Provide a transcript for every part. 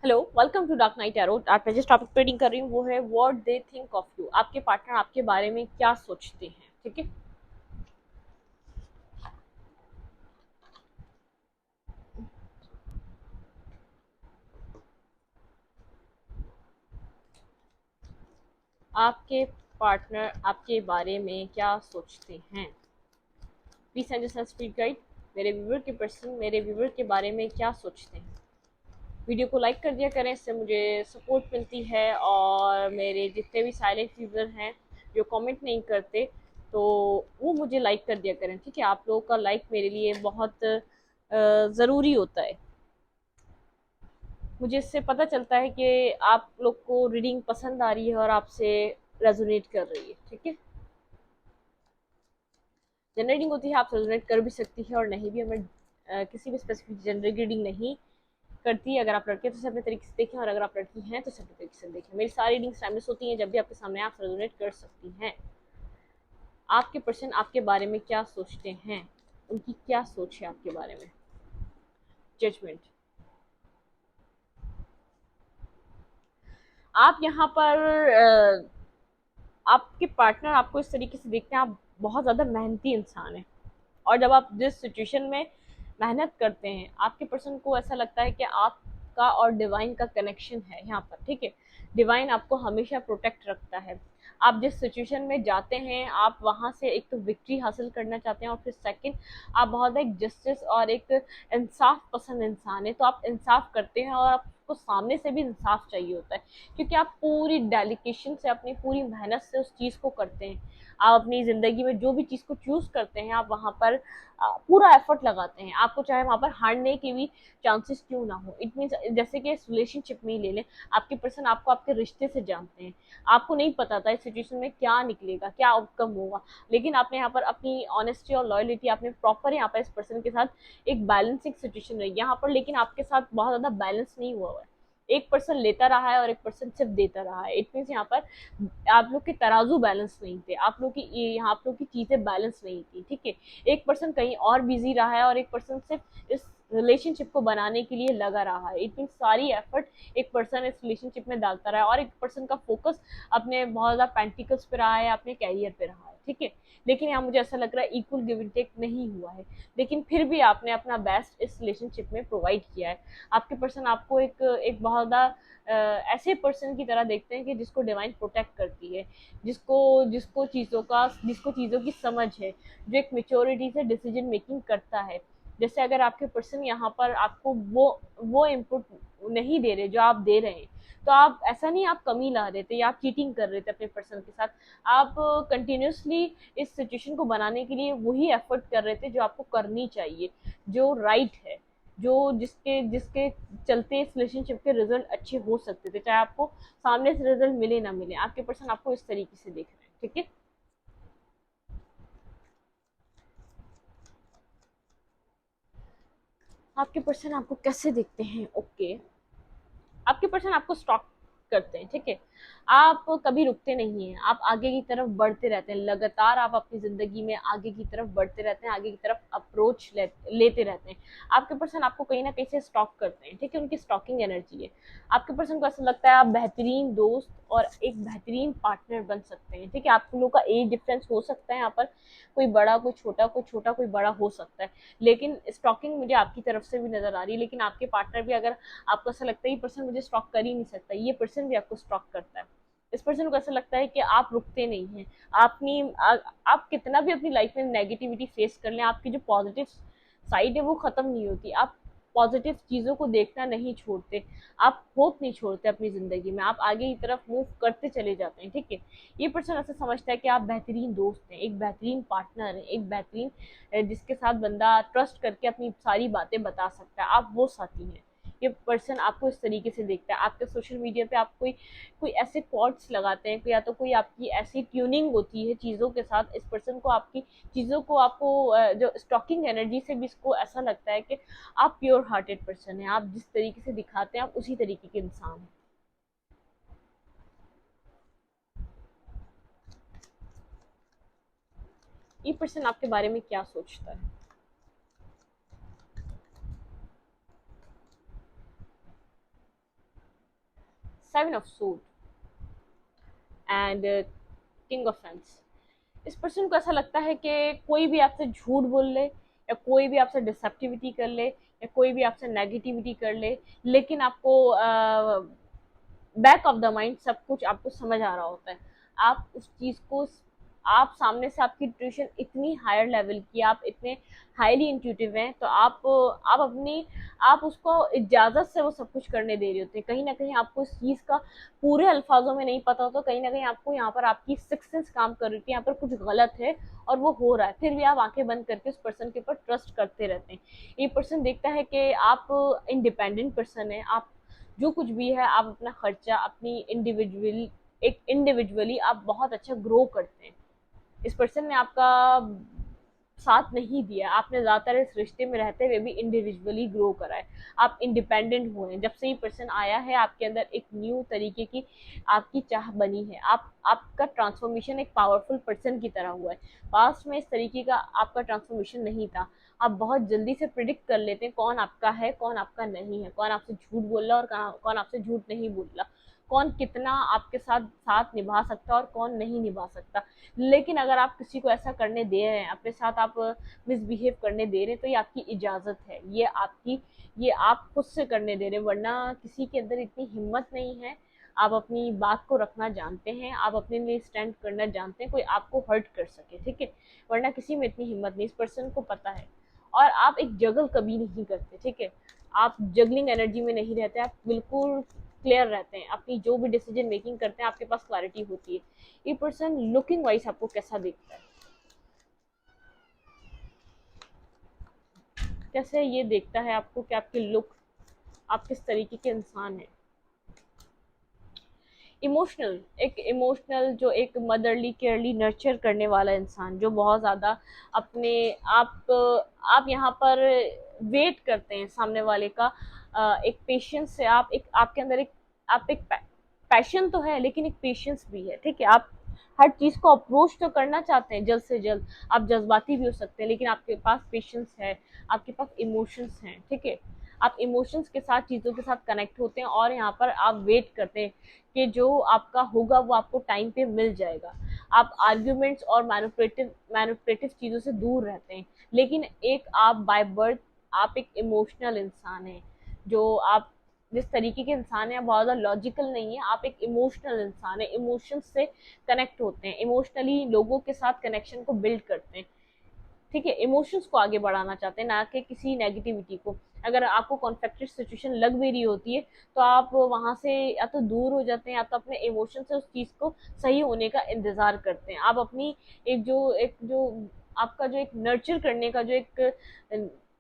Hello, welcome to dark night arrow. आज मैं जिस टॉपिक पे रीडिंग कर रही हूँ वो है what they think of you. आपके पार्टनर आपके बारे में क्या सोचते हैं। ठीक है, आपके पार्टनर आपके बारे में क्या सोचते हैं। Please send us speed guide. मेरे व्यूवर के बारे में क्या सोचते हैं। वीडियो को लाइक कर दिया करें, इससे मुझे सपोर्ट मिलती है। और मेरे जितने भी साइलेंट व्यूवर हैं जो कमेंट नहीं करते, तो वो मुझे लाइक कर दिया करें। ठीक है, आप लोगों का लाइक मेरे लिए बहुत ज़रूरी होता है। मुझे इससे पता चलता है कि आप लोग को रीडिंग पसंद आ रही है और आपसे रेजोनेट कर रही है। ठीक है, जनरेटिंग होती है, आप रेजोनेट कर भी सकती है और नहीं भी। हमें किसी भी स्पेसिफिक जनरल रीडिंग नहीं करती है। अगर आप लड़के हैं तो इसे अपने तरीके से देखें, और अगर आप लड़की हैं तो इसे अपने तरीके से देखें। मेरी सारी रीडिंग्स टाइमलेस होती हैं, जब भी आपके सामने आप रेजोनेट कर सकती हैं। आपके पर्सन आपके बारे में क्या सोचते हैं, उनकी क्या सोच है आपके बारे में। जजमेंट। आप यहाँ पर आपके पार्टनर आपको इस तरीके से देखते हैं, आप बहुत ज़्यादा मेहनती इंसान हैं। और जब आप जिस सिचुएशन में मेहनत करते हैं, आपके पर्सन को ऐसा लगता है कि आपका और डिवाइन का कनेक्शन है यहाँ पर। ठीक है, डिवाइन आपको हमेशा प्रोटेक्ट रखता है। आप जिस सिचुएशन में जाते हैं, आप वहाँ से एक तो विक्ट्री हासिल करना चाहते हैं, और फिर सेकंड, आप बहुत एक जस्टिस और एक इंसाफ पसंद इंसान है। तो आप इंसाफ करते हैं और आपको सामने से भी इंसाफ चाहिए होता है, क्योंकि आप पूरी डेडिकेशन से, अपनी पूरी मेहनत से उस चीज़ को करते हैं। आप अपनी ज़िंदगी में जो भी चीज़ को चूज़ करते हैं, आप वहाँ पर पूरा एफर्ट लगाते हैं। आपको चाहे वहाँ पर हारने के भी चांसेस क्यों ना हो। इट मीन्स, जैसे कि इस रिलेशनशिप में ही ले लें, आपके पर्सन आपको आपके रिश्ते से जानते हैं। आपको नहीं पता था इस सिचुएशन में क्या निकलेगा, क्या आउटकम होगा, लेकिन आपने यहाँ पर अपनी ऑनेस्टी और लॉयल्टी, आपने प्रॉपर यहाँ पर इस पर्सन के साथ एक बैलेंसिंग सिचुएशन रही यहाँ पर। लेकिन आपके साथ बहुत ज़्यादा बैलेंस नहीं हुआ है। एक पर्सन लेता रहा है और एक पर्सन सिर्फ देता रहा है। इट मीन्स यहाँ पर आप लोग के तराजू बैलेंस नहीं थे, आप लोग की यहाँ आप लोग की चीज़ें बैलेंस नहीं थी। ठीक है, एक पर्सन कहीं और बिजी रहा है और एक पर्सन सिर्फ इस रिलेशनशिप को बनाने के लिए लगा रहा है। इट मीन सारी एफर्ट एक पर्सन इस रिलेशनशिप में डालता रहा है, और एक पर्सन का फोकस अपने बहुत ज़्यादा पेंटिकल्स पे रहा है, अपने कैरियर पे रहा है। ठीक है, लेकिन यहाँ मुझे ऐसा लग रहा है इक्वल गिव एंड टेक नहीं हुआ है। लेकिन फिर भी आपने अपना बेस्ट इस रिलेशनशिप में प्रोवाइड किया है। आपके पर्सन आपको एक एक बहुत ज़्यादा ऐसे पर्सन की तरह देखते हैं कि जिसको डिवाइन प्रोटेक्ट करती है, जिसको जिसको चीज़ों की समझ है, जो एक मेच्योरिटी से डिसीजन मेकिंग करता है। जैसे अगर आपके पर्सन यहाँ पर आपको वो इनपुट नहीं दे रहे जो आप दे रहे हैं, तो आप ऐसा नहीं आप कमी ला रहे थे या आप चीटिंग कर रहे थे अपने पर्सन के साथ। आप कंटिन्यूसली इस सिचुएशन को बनाने के लिए वही एफर्ट कर रहे थे जो आपको करनी चाहिए, जो राइट है, जो जिसके जिसके चलते इस रिलेशनशिप के रिजल्ट अच्छे हो सकते थे, चाहे आपको सामने से रिजल्ट मिले ना मिले। आपके पर्सन आपको इस तरीके से देख रहे हैं। ठीक है, आपके पर्सन आपको कैसे देखते हैं। ओके, आपके पर्सन आपको स्टॉक करते हैं। ठीक है, आप कभी रुकते नहीं हैं, आप आगे की तरफ बढ़ते रहते हैं। लगातार आप अपनी ज़िंदगी में आगे की तरफ बढ़ते रहते हैं, आगे की तरफ अप्रोच लेते रहते हैं। आपके पर्सन आपको कहीं ना कहीं से स्टॉक करते हैं। ठीक है, उनकी स्टॉकिंग एनर्जी है। आपके पर्सन को ऐसा लगता है आप बेहतरीन दोस्त और एक बेहतरीन पार्टनर बन सकते हैं। ठीक है, आप लोगों का एज डिफरेंस हो सकता है यहाँ पर, कोई बड़ा कोई छोटा, कोई छोटा कोई बड़ा हो सकता है। लेकिन स्टॉकिंग मुझे आपकी तरफ से भी नजर आ रही है। लेकिन आपके पार्टनर भी, अगर आपको ऐसा लगता है ये पर्सन मुझे स्टॉक कर ही नहीं सकता, ये पर्सन भी आपको स्टॉक करता है। इस पर्सन को ऐसा लगता है कि आप रुकते नहीं हैं। आप कितना भी अपनी लाइफ में नेगेटिविटी फेस कर लें, आपकी जो पॉजिटिव साइड है वो खत्म नहीं होती। आप पॉजिटिव चीज़ों को देखना नहीं छोड़ते, आप होप नहीं छोड़ते अपनी ज़िंदगी में, आप आगे की तरफ मूव करते चले जाते हैं। ठीक है, ये पर्सन ऐसा समझता है कि आप बेहतरीन दोस्त हैं, एक बेहतरीन पार्टनर हैं, एक बेहतरीन जिसके साथ बंदा ट्रस्ट करके अपनी सारी बातें बता सकता है, आप वो साथी हैं। ये पर्सन आपको इस तरीके से देखता है। आपके सोशल मीडिया पे आप कोई कोई ऐसे क्वाट्स लगाते हैं, या तो कोई आपकी ऐसी ट्यूनिंग होती है चीज़ों के साथ, इस पर्सन को आपकी चीज़ों को आपको जो स्टॉकिंग एनर्जी से भी इसको ऐसा लगता है कि आप प्योर हार्टेड पर्सन हैं, आप जिस तरीके से दिखाते हैं आप उसी तरीके के इंसान हैं। ये पर्सन आपके बारे में क्या सोचता है। Seven of suit and king of fans. इस पर्सन को ऐसा लगता है कि कोई भी आपसे झूठ बोल ले या कोई भी आपसे डिसेप्टिविटी कर ले या कोई भी आपसे नेगेटिविटी कर ले, लेकिन आपको बैक ऑफ द माइंड सब कुछ आपको समझ आ रहा होता है। आप उस चीज़ को, आप सामने से आपकी ट्यूशन इतनी हायर लेवल की, आप इतने हाईली इंट्यूटिव हैं, तो आप अपनी आप उसको इजाज़त से वो सब कुछ करने दे रहे होते हैं। कहीं ना कहीं आपको इस चीज़ का पूरे अल्फाजों में नहीं पता होता, कहीं ना कहीं आपको यहाँ पर आपकी सिक्स सेंस काम कर रही थी, यहाँ पर कुछ गलत है और वो हो रहा है, फिर भी आप आंखें बंद करके उस पर्सन के ऊपर ट्रस्ट करते रहते हैं। ये पर्सन देखता है कि आप इंडिपेंडेंट पर्सन है, आप जो कुछ भी है आप अपना खर्चा अपनी इंडिविजुअली आप बहुत अच्छा ग्रो करते हैं। इस पर्सन ने आपका साथ नहीं दिया, आपने ज़्यादातर इस रिश्ते में रहते हुए भी इंडिविजुअली ग्रो करा है, आप इंडिपेंडेंट हुए हैं। जब से ये पर्सन आया है आपके अंदर एक न्यू तरीके की आपकी चाह बनी है, आपका ट्रांसफॉर्मेशन एक पावरफुल पर्सन की तरह हुआ है। पास्ट में इस तरीके का आपका ट्रांसफॉर्मेशन नहीं था। आप बहुत जल्दी से प्रिडिक्ट कर लेते हैं कौन आपका है कौन आपका नहीं है, कौन आपसे झूठ बोल रहा है और कौन आपसे झूठ नहीं बोल रहा, कौन कितना आपके साथ साथ निभा सकता है और कौन नहीं निभा सकता। लेकिन अगर आप किसी को ऐसा करने दे रहे हैं, अपने साथ आप मिसबिहेव करने दे रहे हैं, तो ये आपकी इजाज़त है, ये आप खुद से करने दे रहे हैं, वरना किसी के अंदर इतनी हिम्मत नहीं है। आप अपनी बात को रखना जानते हैं, आप अपने लिए स्टैंड करना जानते हैं, कोई आपको हर्ट कर सके, ठीक है, वरना किसी में इतनी हिम्मत नहीं, इस पर्सन को पता है। और आप एक जगल कभी नहीं करते, ठीक है, आप जगलिंग एनर्जी में नहीं रहते, आप बिल्कुल क्लियर रहते हैं, अपनी जो भी डिसीजन मेकिंग करते हैं आपके पास क्लैरिटी होती है। ये पर्सन लुकिंग वाइज आपको कैसा दिखता है, कैसे ये देखता है आपको कि आपकी लुक, आप किस तरीके के इंसान हैं। इमोशनल, एक इमोशनल जो एक मदरली केयरली नर्चर करने वाला इंसान, जो बहुत ज़्यादा अपने आप यहाँ पर वेट करते हैं सामने वाले का, एक पेशेंस से, आप एक आपके अंदर एक आप एक पैशन तो है लेकिन एक पेशेंस भी है, ठीक है, आप हर चीज़ को अप्रोच तो करना चाहते हैं जल्द से जल्द, आप जज्बाती भी हो सकते हैं लेकिन आपके पास पेशेंस है, आपके पास इमोशंस हैं, ठीक है, आप इमोशंस के साथ चीज़ों के साथ कनेक्ट होते हैं और यहाँ पर आप वेट करते हैं कि जो आपका होगा वो आपको टाइम पे मिल जाएगा। आप आर्ग्यूमेंट्स और मैनिपुलेटिव चीज़ों से दूर रहते हैं, लेकिन एक आप बाय बर्थ आप एक इमोशनल इंसान हैं, जो आप जिस तरीके के इंसान हैं बहुत ज़्यादा लॉजिकल नहीं है, आप एक इमोशनल इंसान है, इमोशंस से कनेक्ट होते हैं, इमोशनली लोगों के साथ कनेक्शन को बिल्ड करते हैं, ठीक है, इमोशंस को आगे बढ़ाना चाहते हैं ना कि किसी नेगेटिविटी को। अगर आपको कॉन्फ्लिक्टेड सिचुएशन लग भी रही होती है तो आप वहाँ से या तो दूर हो जाते हैं या तो अपने इमोशन से उस चीज़ को सही होने का इंतज़ार करते हैं। आप अपनी एक जो आपका जो एक नर्चर करने का जो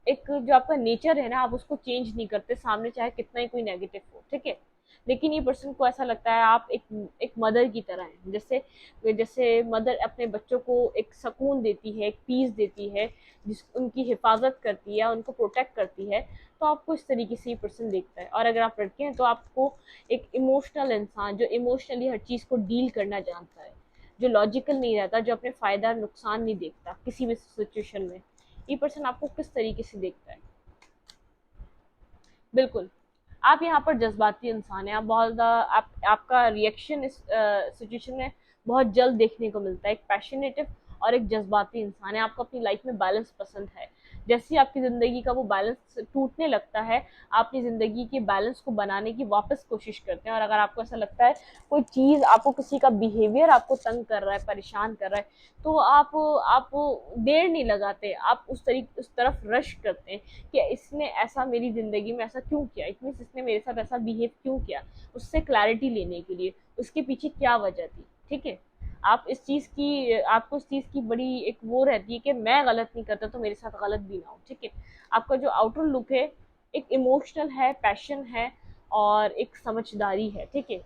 एक जो आपका नेचर है ना, आप उसको चेंज नहीं करते, सामने चाहे कितना ही कोई नेगेटिव हो, ठीक है। लेकिन ये पर्सन को ऐसा लगता है आप एक मदर की तरह हैं, जैसे जैसे मदर अपने बच्चों को एक सुकून देती है, एक पीस देती है, जिस उनकी हिफाजत करती है, उनको प्रोटेक्ट करती है, तो आपको इस तरीके से ये पर्सन देखता है। और अगर आप लड़के हैं तो आपको एक इमोशनल इंसान, जो इमोशनली हर चीज़ को डील करना जानता है, जो लॉजिकल नहीं रहता, जो अपने फ़ायदा नुकसान नहीं देखता किसी भी सिचुएशन में, ये पर्सन आपको किस तरीके से देखता है। बिल्कुल, आप यहाँ पर जज़्बाती इंसान हैं, आप बहुत ज़्यादा आपका रिएक्शन इस सिचुएशन में बहुत जल्द देखने को मिलता है, एक पैशनेटिव और एक जज़्बाती इंसान है, आपको अपनी लाइफ में बैलेंस पसंद है। जैसे ही आपकी ज़िंदगी का वो बैलेंस टूटने लगता है, आप अपनी ज़िंदगी के बैलेंस को बनाने की वापस कोशिश करते हैं, और अगर आपको ऐसा लगता है कोई चीज़ आपको, किसी का बिहेवियर आपको तंग कर रहा है, परेशान कर रहा है, तो आप देर नहीं लगाते, आप उस तरफ रश करते हैं कि इसने ऐसा मेरी ज़िंदगी में ऐसा क्यों किया, इतनी इसने मेरे साथ ऐसा बिहेव क्यों किया, उससे क्लैरिटी लेने के लिए उसके पीछे क्या वजह थी, ठीक है। आप इस चीज़ की आपको इस चीज़ की बड़ी एक वो रहती है कि मैं गलत नहीं करता तो मेरे साथ गलत भी ना हो, ठीक है। आपका जो आउटर लुक है एक इमोशनल है, पैशन है और एक समझदारी है, ठीक है।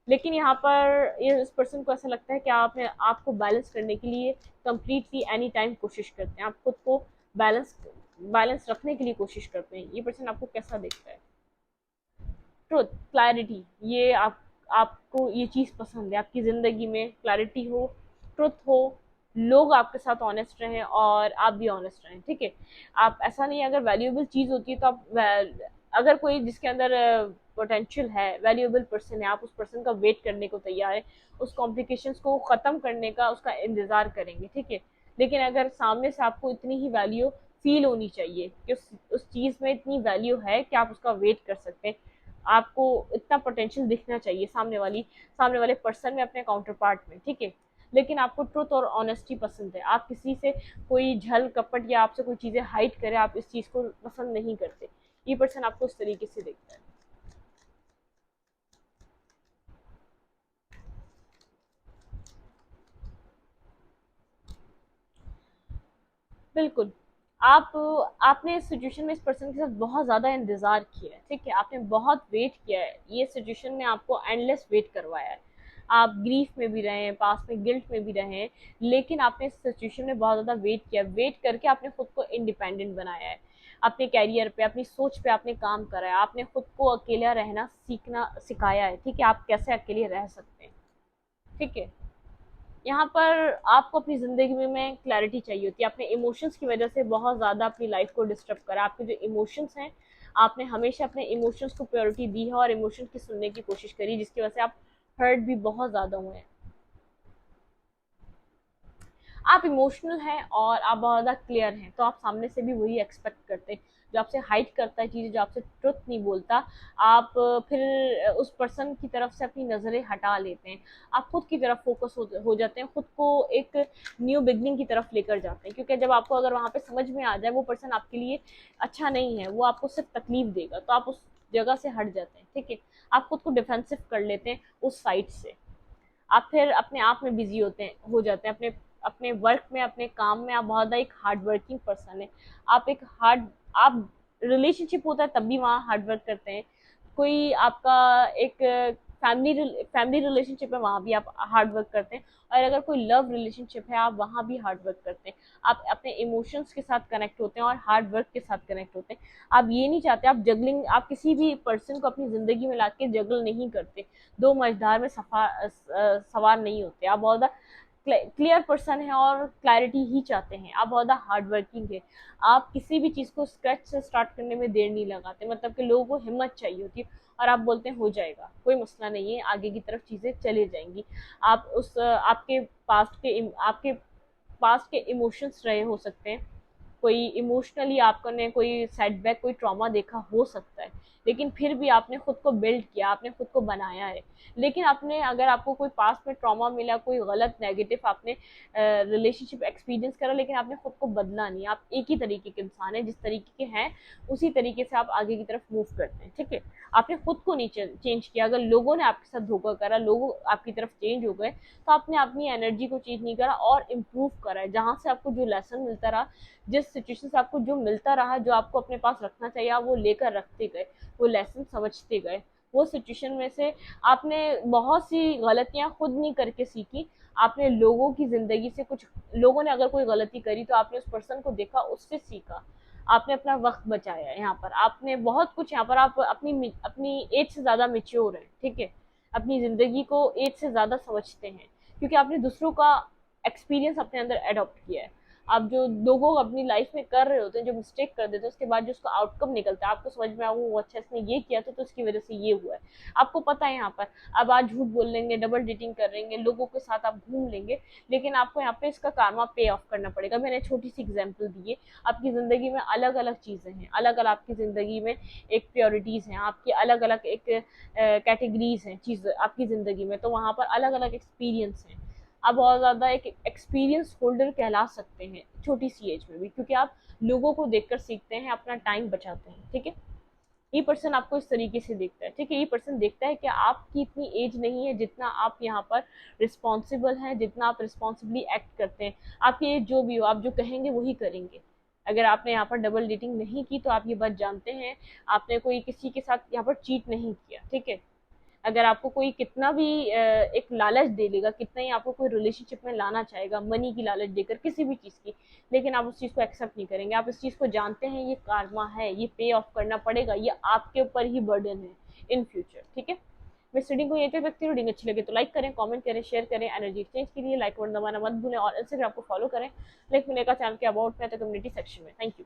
लेकिन यहाँ पर ये इस पर्सन को ऐसा लगता है कि आपको बैलेंस करने के लिए कंप्लीटली एनी टाइम कोशिश करते हैं, आप खुद को बैलेंस बैलेंस रखने के लिए कोशिश करते हैं। ये पर्सन आपको कैसा देखता है। ट्रुथ, क्लैरिटी, ये आपको ये चीज़ पसंद है, आपकी ज़िंदगी में क्लैरिटी हो, ट्रुथ हो, लोग आपके साथ ऑनेस्ट रहें और आप भी ऑनेस्ट रहें, ठीक है। आप ऐसा नहीं है, अगर वैल्यूएबल चीज़ होती है तो आप अगर कोई जिसके अंदर पोटेंशियल है, वैल्यूएबल पर्सन है, आप उस पर्सन का वेट करने को तैयार है, उस कॉम्प्लिकेशंस को ख़त्म करने का उसका इंतज़ार करेंगे, ठीक है। लेकिन अगर सामने से आपको इतनी ही वैल्यू फील होनी चाहिए कि उस चीज़ में इतनी वैल्यू है कि आप उसका वेट कर सकते हैं, आपको इतना पोटेंशियल दिखना चाहिए सामने वाले पर्सन में, अपने काउंटर पार्ट में, ठीक है। लेकिन आपको ट्रुथ और ऑनेस्टी पसंद है, आप किसी से कोई छल कपट या आपसे कोई चीज़ें हाइड करे, आप इस चीज़ को पसंद नहीं करते। ये पर्सन आपको उस तरीके से देखता है। बिल्कुल। आप आपने इस सिचुएशन में इस पर्सन के साथ बहुत ज़्यादा इंतज़ार किया है, ठीक है? आपने बहुत वेट किया है। ये सिचुएशन ने आपको एंडलेस वेट करवाया है। आप ग्रीफ में भी रहे हैं, पास में गिल्ट में भी रहे हैं, लेकिन आपने इस सिचुएशन में बहुत ज़्यादा वेट किया। वेट करके आपने खुद को इंडिपेंडेंट बनाया है। अपने करियर पे, अपनी सोच पे आपने काम करा है। आपने खुद को अकेला रहना सीखना सिखाया है, ठीक है? आप कैसे अकेले रह सकते हैं, ठीक है? यहाँ पर आपको अपनी ज़िंदगी में क्लैरिटी चाहिए होती है। अपने इमोशंस की वजह से बहुत ज़्यादा अपनी लाइफ को डिस्टर्ब करा। आपके जो इमोशंस हैं, आपने हमेशा अपने इमोशंस को प्रायोरिटी दी है और इमोशंस की सुनने की कोशिश करी, जिसकी वजह से आप हर्ट भी बहुत ज़्यादा हुए हैं। आप इमोशनल हैं और आप बहुत ज़्यादा क्लियर हैं, तो आप सामने से भी वही एक्सपेक्ट करते हैं। जो आपसे हाइड करता है चीज़ें, जो आपसे ट्रुथ नहीं बोलता, आप फिर उस पर्सन की तरफ से अपनी नज़रें हटा लेते हैं। आप खुद की तरफ फोकस हो जाते हैं, खुद को एक न्यू बिगनिंग की तरफ लेकर जाते हैं, क्योंकि जब आपको अगर वहाँ पे समझ में आ जाए वो पर्सन आपके लिए अच्छा नहीं है, वो आपको सिर्फ तकलीफ देगा, तो आप उस जगह से हट जाते हैं, ठीक है। आप खुद को डिफेंसिव कर लेते हैं उस साइड से। आप फिर अपने आप में बिजी हो जाते हैं, अपने अपने वर्क में, अपने काम में। आप बहुत ज़्यादा एक हार्ड वर्किंग पर्सन है। आप एक हार्ड आप रिलेशनशिप होता है तब भी वहाँ हार्ड वर्क करते हैं। कोई आपका एक फैमिली रिलेशनशिप है, वहाँ भी आप हार्ड वर्क करते हैं। और अगर कोई लव रिलेशनशिप है, आप वहाँ भी हार्ड वर्क करते हैं। आप अपने इमोशंस के साथ कनेक्ट होते हैं और हार्ड वर्क के साथ कनेक्ट होते हैं। आप ये नहीं चाहते, आप किसी भी पर्सन को अपनी ज़िंदगी में ला के जगल नहीं करते। दो मझधार में सवार नहीं होते। आप बहुत ज़्यादा क्लियर पर्सन है और क्लैरिटी ही चाहते हैं। आप बहुत ज़्यादा हार्ड वर्किंग है। आप किसी भी चीज़ को स्क्रैच से स्टार्ट करने में देर नहीं लगाते, मतलब कि लोगों को हिम्मत चाहिए होती है और आप बोलते हैं हो जाएगा, कोई मसला नहीं है, आगे की तरफ चीज़ें चली जाएंगी। आप उस आपके पास्ट के इमोशंस रहे हो सकते हैं, कोई इमोशनली आपने कोई सेटबैक, कोई ट्रॉमा देखा हो सकता है, लेकिन फिर भी आपने खुद को बिल्ड किया, आपने खुद को बनाया है। लेकिन आपने अगर आपको कोई पास्ट में ट्रॉमा मिला, कोई गलत नेगेटिव आपने रिलेशनशिप एक्सपीरियंस करा, लेकिन आपने खुद को बदला नहीं। आप एक ही तरीके के इंसान हैं, जिस तरीके के हैं उसी तरीके से आप आगे की तरफ मूव करते हैं, ठीक है। आपने खुद को नहीं चेंज किया। अगर लोगों ने आपके साथ धोखा करा, लोग आपकी तरफ चेंज हो गए, तो आपने अपनी एनर्जी को चेंज नहीं करा और इम्प्रूव करा है। जहाँ से आपको जो लेसन मिलता रहा, जिस सिचुएशन से आपको जो मिलता रहा, जो आपको अपने पास रखना चाहिए, आप वो लेकर रखते गए, वो लेसन समझते गए। वो सिचुएशन में से आपने बहुत सी गलतियां खुद नहीं करके सीखी। आपने लोगों की ज़िंदगी से कुछ, लोगों ने अगर कोई गलती करी तो आपने उस पर्सन को देखा, उससे सीखा। आपने अपना वक्त बचाया। यहाँ पर आपने बहुत कुछ, यहाँ पर आप अपनी एज से ज़्यादा मेच्योर हैं, ठीक है। अपनी ज़िंदगी को एज से ज़्यादा समझते हैं, क्योंकि आपने दूसरों का एक्सपीरियंस अपने अंदर एडॉप्ट किया है। आप जो लोगों अपनी लाइफ में कर रहे होते हैं, जो मिस्टेक कर देते हैं, उसके बाद जो उसका आउटकम निकलता है, आपको समझ में आ वो अच्छा इसने ये किया था तो उसकी वजह से ये हुआ है। आपको पता है यहाँ पर अब आज झूठ बोल लेंगे, डबल डेटिंग कर लेंगे, लोगों के साथ आप घूम लेंगे, लेकिन आपको यहाँ पे इसका कार्मा पे ऑफ करना पड़ेगा। मैंने छोटी सी एग्जाम्पल दी है। आपकी ज़िंदगी में अलग अलग चीज़ें हैं, अलग अलग आपकी ज़िंदगी में एक प्योरिटीज़ हैं, आपकी अलग अलग एक कैटेगरीज हैं चीज़ आपकी ज़िंदगी में, तो वहाँ पर अलग अलग एक्सपीरियंस हैं। आप बहुत ज़्यादा एक एक्सपीरियंस होल्डर कहला सकते हैं छोटी सी एज में भी, क्योंकि आप लोगों को देखकर सीखते हैं, अपना टाइम बचाते हैं, ठीक है। ये पर्सन आपको इस तरीके से देखता है, ठीक है। ये पर्सन देखता है कि आपकी इतनी एज नहीं है जितना आप यहाँ पर रिस्पॉन्सिबल हैं, जितना आप रिस्पॉन्सिबली एक्ट करते हैं। आपकी एज जो भी हो, आप जो कहेंगे वही करेंगे। अगर आपने यहाँ पर डबल डेटिंग नहीं की तो आप ये बात जानते हैं, आपने कोई किसी के साथ यहाँ पर चीट नहीं किया, ठीक है। अगर आपको कोई कितना भी एक लालच दे लेगा, कितना ही आपको कोई रिलेशनशिप में लाना चाहेगा, मनी की लालच देकर, किसी भी चीज़ की, लेकिन आप उस चीज़ को एक्सेप्ट नहीं करेंगे। आप इस चीज़ को जानते हैं, ये कार्मा है, ये पे ऑफ करना पड़ेगा, ये आपके ऊपर ही बर्डन है इन फ्यूचर, ठीक है। मैं रीडिंग को यहीं पे व्यक्ति रीडिंग अच्छी लगे तो लाइक करें, कमेंट करें, शेयर करें। एनर्जी एक्सचेंज के लिए लाइक बटन दबाना मत भूलें और इंस्टाग्राम को फॉलो करें। लिंक मिलेगा चैनल के अबाउट में तो कम्युनिटी सेक्शन में। Thank you.